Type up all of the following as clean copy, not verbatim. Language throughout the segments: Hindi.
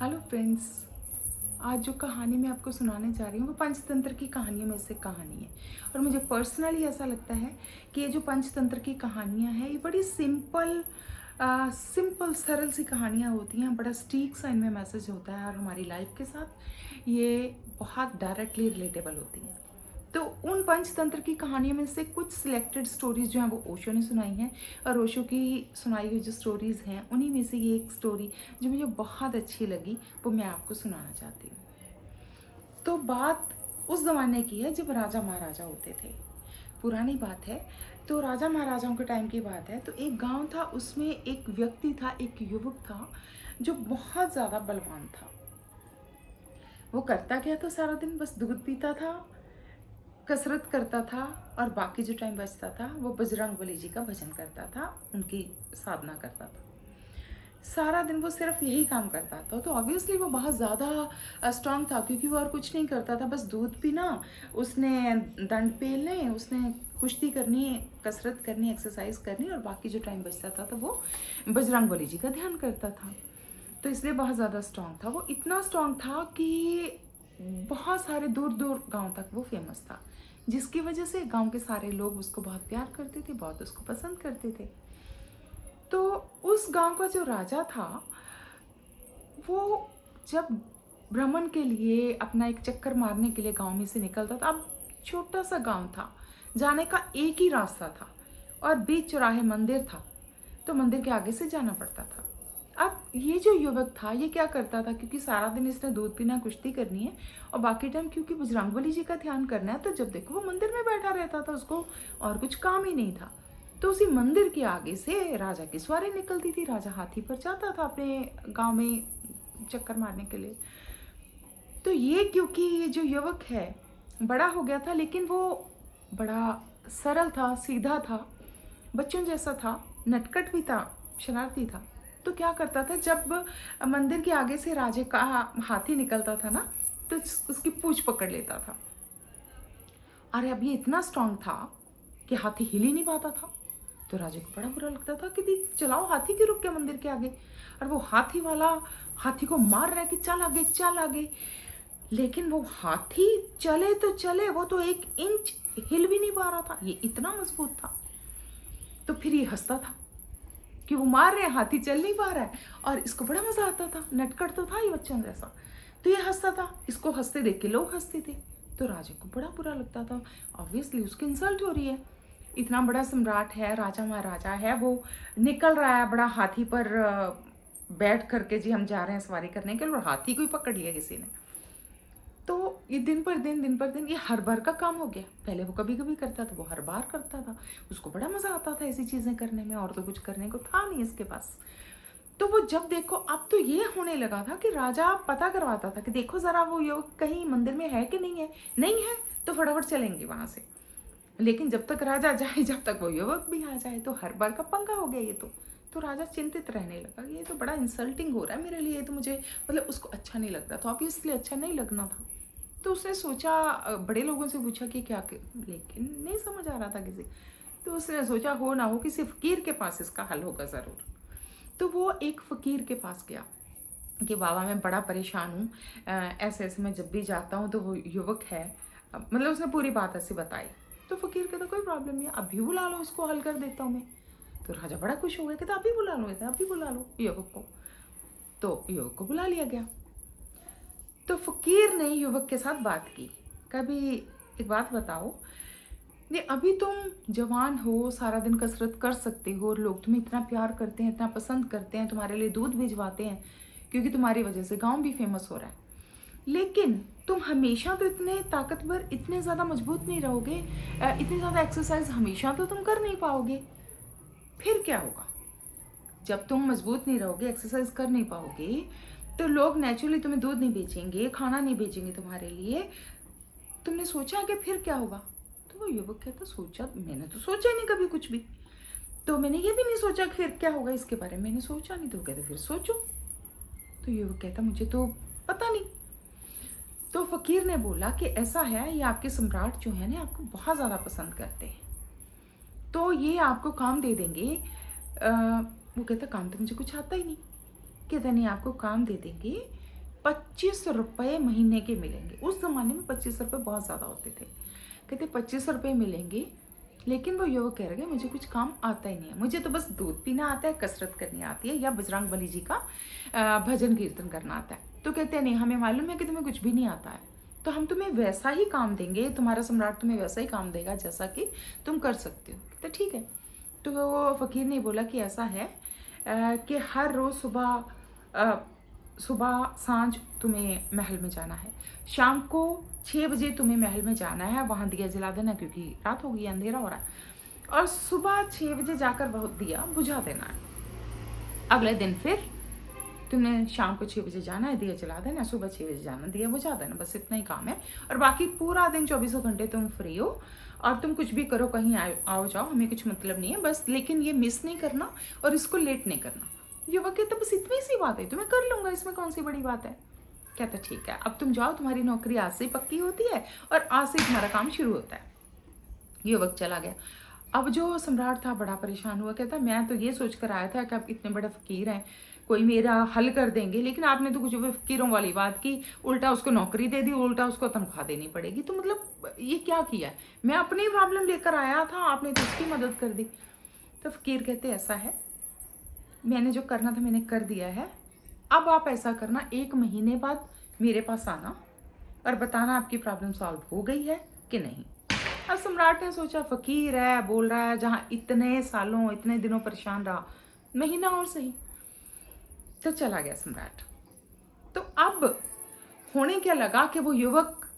Hello friends. आज जो कहानी मैं आपको सुनाने जा रही हूँ वो पंचतंत्र की कहानियों में से कहानी है। और मुझे पर्सनली ऐसा लगता है कि ये जो पंचतंत्र की कहानियाँ हैं ये बड़ी सिंपल सरल सी कहानियाँ होती हैं। बड़ा स्टीक सा इनमें मैसेज होता है और हमारी लाइफ के साथ ये बहुत डायरेक्टली रिलेटेबल होती हैं। तो उन पंचतंत्र की कहानियों में से कुछ सिलेक्टेड स्टोरीज जो हैं वो ओशो ने सुनाई हैं। और ओशो की सुनाई हुई जो स्टोरीज़ हैं उन्हीं में से ये एक स्टोरी जो मुझे बहुत अच्छी लगी वो मैं आपको सुनाना चाहती हूँ। तो बात उस ज़माने की है जब राजा महाराजा होते थे। पुरानी बात है। तो राजा महाराजाओं के टाइम की बात है। तो एक गांव था, उसमें एक व्यक्ति था, एक युवक था जो बहुत ज़्यादा बलवान था। वो करता क्या था, सारा दिन बस दूध पीता था, कसरत करता था और बाकी जो टाइम बचता था वो बजरंगबली जी का भजन करता था, उनकी साधना करता था। सारा दिन वो सिर्फ यही काम करता था। तो ऑब्वियसली वो बहुत ज़्यादा स्ट्रांग था, क्योंकि वो और कुछ नहीं करता था, बस दूध पीना, उसने दंड पेलने, उसने कुश्ती करनी, कसरत करनी, एक्सरसाइज करनी और बाकी जो टाइम बचता था तो वो बजरंगबली जी का ध्यान करता था। तो इसलिए बहुत ज़्यादा स्ट्रांग था। वो इतना स्ट्रांग था कि बहुत सारे दूर दूर गांव तक वो फेमस था, जिसकी वजह से गांव के सारे लोग उसको बहुत प्यार करते थे, बहुत उसको पसंद करते थे। तो उस गांव का जो राजा था वो जब भ्रमण के लिए अपना एक चक्कर मारने के लिए गांव में से निकलता था। अब छोटा सा गांव था, जाने का एक ही रास्ता था और बीच चौराहे मंदिर था, तो मंदिर के आगे से जाना पड़ता था। अब ये जो युवक था ये क्या करता था, क्योंकि सारा दिन इसने दूध पीना, कुश्ती करनी है और बाकी टाइम क्योंकि बजरंगबली जी का ध्यान करना है, तो जब देखो वो मंदिर में बैठा रहता था, उसको और कुछ काम ही नहीं था। तो उसी मंदिर के आगे से राजा की सवारी निकलती थी। राजा हाथी पर जाता था अपने गांव में चक्कर मारने के लिए। तो ये क्योंकि ये जो युवक है बड़ा हो गया था, लेकिन वो बड़ा सरल था, सीधा था, बच्चों जैसा था, नटखट भी था, शरारती था। तो क्या करता था, जब मंदिर के आगे से राजे का हाथी निकलता था ना, तो उसकी पूंछ पकड़ लेता था। अरे अब ये इतना स्ट्रांग था कि हाथी हिल ही नहीं पाता था। तो राजे को बड़ा बुरा लगता था कि दी चलाओ, हाथी क्यों रुक गया मंदिर के आगे। और वो हाथी वाला हाथी को मार रहा है कि चल आगे, चल आगे। लेकिन वो हाथी चले तो चले, वो तो 1 इंच हिल भी नहीं पा रहा था, ये इतना मजबूत था। तो फिर ये हंसता था कि वो मार रहे हैं, हाथी चल नहीं पा रहा है, और इसको बड़ा मजा आता था, नटखट तो था ये बच्चों जैसा। तो ये हंसता था, इसको हंसते देख के लोग हंसते थे। तो राजे को बड़ा बुरा लगता था, ऑब्वियसली उसकी इंसल्ट हो रही है। इतना बड़ा सम्राट है, राजा महाराजा है, वो निकल रहा है बड़ा हाथी पर बैठ करके, जी हम जा रहे हैं सवारी करने के लिए, और हाथी को ही पकड़ लिया किसी ने। तो ये दिन पर दिन ये हर बार का काम हो गया। पहले वो कभी कभी करता था, वो हर बार करता था, उसको बड़ा मजा आता था ऐसी चीजें करने में, और तो कुछ करने को था नहीं इसके पास। तो वो जब देखो, अब तो ये होने लगा था कि राजा पता करवाता था कि देखो जरा वो योग कहीं मंदिर में है कि नहीं है, नहीं है तो फटाफट चलेंगे वहां से। लेकिन जब तक राजा जाए, जब तक वो युवक भी आ जाए, तो हर बार का पंगा हो गया ये तो राजा चिंतित रहने लगा, ये तो बड़ा इंसल्टिंग हो रहा है मेरे लिए, तो मुझे मतलब उसको अच्छा नहीं लग रहा था, ऑब्वियसली अच्छा नहीं लगना था। तो उसने सोचा, बड़े लोगों से पूछा कि क्या लेकिन नहीं समझ आ रहा था किसी। तो उसने सोचा हो ना हो किसी फकीर के पास इसका हल होगा ज़रूर। तो वो एक फकीर के पास गया कि बाबा मैं बड़ा परेशान हूँ, ऐसे ऐसे मैं जब भी जाता हूँ तो वो युवक है, मतलब उसने पूरी बात ऐसे बताई। तो फकीर कहता कोई प्रॉब्लम नहीं है, अभी बुला लो, इसको हल कर देता हूँ मैं। तो राजा बड़ा खुश हो गया, कहता अभी बुला लो, कहता अभी बुला लो युवक को। तो युवक को बुला लिया गया। तो फकीर ने युवक के साथ बात की, कभी एक बात बताओ, ये अभी तुम जवान हो, सारा दिन कसरत कर सकते हो, और लोग तुम्हें इतना प्यार करते हैं, इतना पसंद करते हैं, तुम्हारे लिए दूध भिजवाते हैं, क्योंकि तुम्हारी वजह से गांव भी फेमस हो रहा है। लेकिन तुम हमेशा तो इतने ताकतवर, इतने ज़्यादा मजबूत नहीं रहोगे, इतनी ज़्यादा एक्सरसाइज हमेशा तो तुम कर नहीं पाओगे। फिर क्या होगा, जब तुम मजबूत नहीं रहोगे, एक्सरसाइज कर नहीं पाओगे, तो लोग नेचुरली तुम्हें दूध नहीं बेचेंगे, खाना नहीं बेचेंगे तुम्हारे लिए। तुमने सोचा कि फिर क्या होगा। तो वो युवक कहता सोचा, मैंने तो सोचा ही नहीं कभी कुछ भी, तो मैंने ये भी नहीं सोचा कि फिर क्या होगा, इसके बारे में मैंने सोचा नहीं। तो कहते फिर सोचो। तो युवक कहता मुझे तो पता नहीं। तो फकीर ने बोला कि ऐसा है, ये आपके सम्राट जो है ना आपको बहुत ज़्यादा पसंद करते हैं, तो ये आपको काम दे देंगे। वो कहता काम तो मुझे कुछ आता ही नहीं। कहता नहीं, आपको काम दे देंगे ₹25 महीने के मिलेंगे। उस ज़माने में ₹25 बहुत ज़्यादा होते थे। कहते ₹25 मिलेंगे, लेकिन वो युवक कह रहे हैं मुझे कुछ काम आता ही नहीं है, मुझे तो बस दूध पीना आता है, कसरत करनी आती है या बजरंग बली जी का भजन कीर्तन करना आता है। तो कहते हैं नहीं, हमें मालूम है कि तुम्हें कुछ भी नहीं आता है, तो हम तुम्हें वैसा ही काम देंगे, तुम्हारा सम्राट तुम्हें वैसा ही काम देगा जैसा कि तुम कर सकते हो। तो ठीक है। तो वो फ़कीर ने बोला कि ऐसा है कि हर रोज़ सुबह साँझ तुम्हें महल में जाना है, शाम को 6 बजे तुम्हें महल में जाना है, वहाँ दिया जला देना क्योंकि रात हो गई, अंधेरा हो रहा है, और सुबह 6 बजे जाकर वह दिया बुझा देना है। अगले दिन फिर तुम्हें शाम को 6 बजे जाना है, दिया जला देना, सुबह 6 बजे जाना, दिया बुझा देना, बस इतना ही काम है। और बाकी पूरा दिन 24 घंटे तुम फ्री हो और तुम कुछ भी करो, कहीं आओ जाओ, हमें कुछ मतलब नहीं है बस, लेकिन ये मिस नहीं करना और इसको लेट नहीं करना। युवक कहता बस इतनी सी बात है, तुम्हें कर लूँगा, इसमें कौन सी बड़ी बात है। कहता ठीक है, अब तुम जाओ, तुम्हारी नौकरी आज से पक्की होती है और आज से तुम्हारा काम शुरू होता है। युवक चला गया। अब जो सम्राट था बड़ा परेशान हुआ, कहता मैं तो ये सोच कर आया था कि आप इतने बड़े फ़कीर हैं, कोई मेरा हल कर देंगे, लेकिन आपने तो कुछ फ़कीरों वाली बात की, उल्टा उसको नौकरी दे दी, उल्टा उसको तनख्वाह देनी पड़ेगी। तो मतलब ये क्या किया है? मैं अपनी प्रॉब्लम लेकर आया था, आपने तो उसकी मदद कर दी। तो फ़कीर कहते ऐसा है, मैंने जो करना था मैंने कर दिया है, अब आप ऐसा करना, 1 महीने बाद मेरे पास आना और बताना आपकी प्रॉब्लम सॉल्व हो गई है कि नहीं। अब सम्राट ने सोचा फ़कीर है, बोल रहा है, जहाँ इतने सालों इतने दिनों परेशान रहा, महीना और सही। तो चला गया सम्राट। तो अब होने क्या लगा कि वो युवक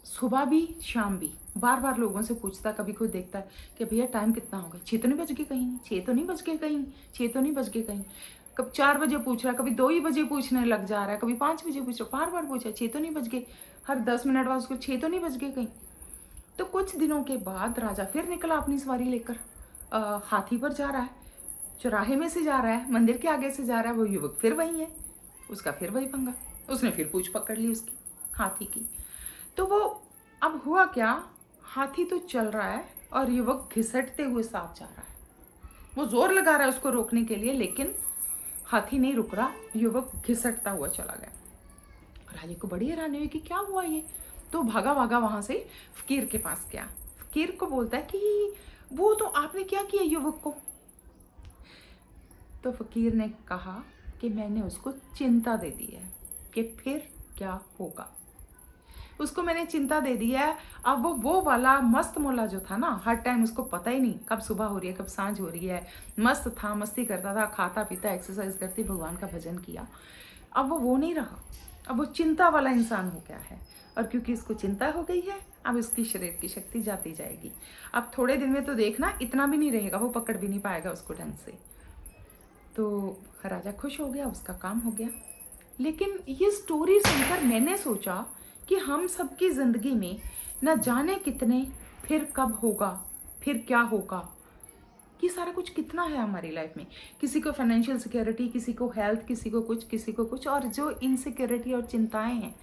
सुबह भी शाम भी बार बार लोगों से पूछता, कभी कोई देखता है कि भैया टाइम कितना हो गया, 6 तो नहीं बज गए कहीं, 6 तो नहीं बज गए कहीं, 6 तो नहीं बज गए कहीं। कब 4 बजे पूछ रहा है, कभी 2 ही बजे पूछने लग जा रहा है, कभी 5 बजे पूछ रहा है, बार बार पूछा 6 तो नहीं बज गए, हर 10 मिनट बाद उसको 6 तो नहीं बज गए कहीं। तो कुछ दिनों के बाद राजा फिर निकला अपनी सवारी लेकर, हाथी पर जा रहा है, चौराहे में से जा रहा है, मंदिर के आगे से जा रहा है, वो युवक फिर वही है, उसका फिर वही पंगा, उसने फिर पूंछ पकड़ ली उसकी, हाथी की। तो वो अब हुआ क्या, हाथी तो चल रहा है और युवक घिसटते हुए साथ जा रहा है। वो जोर लगा रहा है उसको रोकने के लिए, लेकिन हाथी नहीं रुक रहा, युवक घिसटता हुआ चला गया। राजे को बड़ी हैरानी हुई कि क्या हुआ ये। तो भागा भागा वहां से फकीर के पास गया, फकीर को बोलता है कि वो तो आपने क्या किया युवक को। तो फकीर ने कहा कि मैंने उसको चिंता दे दी है कि फिर क्या होगा, उसको मैंने चिंता दे दी है। अब वो वाला मस्त मोला जो था ना, हर टाइम उसको पता ही नहीं कब सुबह हो रही है कब सांझ हो रही है, मस्त था, मस्ती करता था, खाता पीता एक्सरसाइज करती, भगवान का भजन किया। अब वो नहीं रहा, अब वो चिंता वाला इंसान हो गया है, और क्योंकि इसको चिंता हो गई है अब इसकी शरीर की शक्ति जाती जाएगी। अब थोड़े दिन में तो देखना इतना भी नहीं रहेगा, वो पकड़ भी नहीं पाएगा उसको ढंग से। तो राजा खुश हो गया, उसका काम हो गया। लेकिन ये स्टोरी सुनकर मैंने सोचा कि हम सबकी ज़िंदगी में न जाने कितने फिर कब होगा, फिर क्या होगा, ये सारा कुछ कितना है हमारी लाइफ में। किसी को फाइनेंशियल सिक्योरिटी, किसी को हेल्थ, किसी को कुछ, किसी को कुछ, और जो इनसिक्योरिटी और चिंताएं हैं,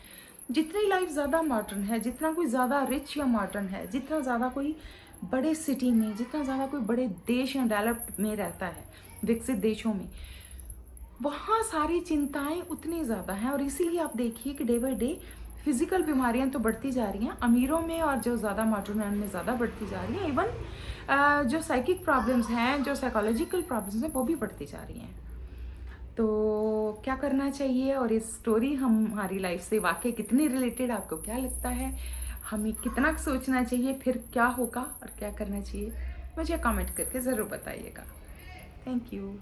जितनी लाइफ ज़्यादा मॉडर्न है, जितना कोई ज़्यादा रिच या मॉडर्न है, जितना ज़्यादा कोई बड़े सिटी में, जितना ज़्यादा कोई बड़े देश या डेवलप्ड में रहता है, विकसित देशों में, वहाँ सारी चिंताएं उतनी ज़्यादा हैं। और इसीलिए आप देखिए कि डे बाय डे फिजिकल बीमारियां तो बढ़ती जा रही हैं अमीरों में, और जो ज़्यादा मॉडर्न है उनमें ज़्यादा बढ़ती जा रही हैं। इवन जो साइकिक प्रॉब्लम्स हैं, जो साइकोलॉजिकल प्रॉब्लम्स हैं, वो भी बढ़ती जा रही हैं। तो क्या करना चाहिए, और इस स्टोरी हमारी लाइफ से वाकई कितनी रिलेटेड, आपको क्या लगता है, हमें कितना सोचना चाहिए, फिर क्या होगा और क्या करना चाहिए, मुझे कमेंट करके ज़रूर बताइएगा। Thank you.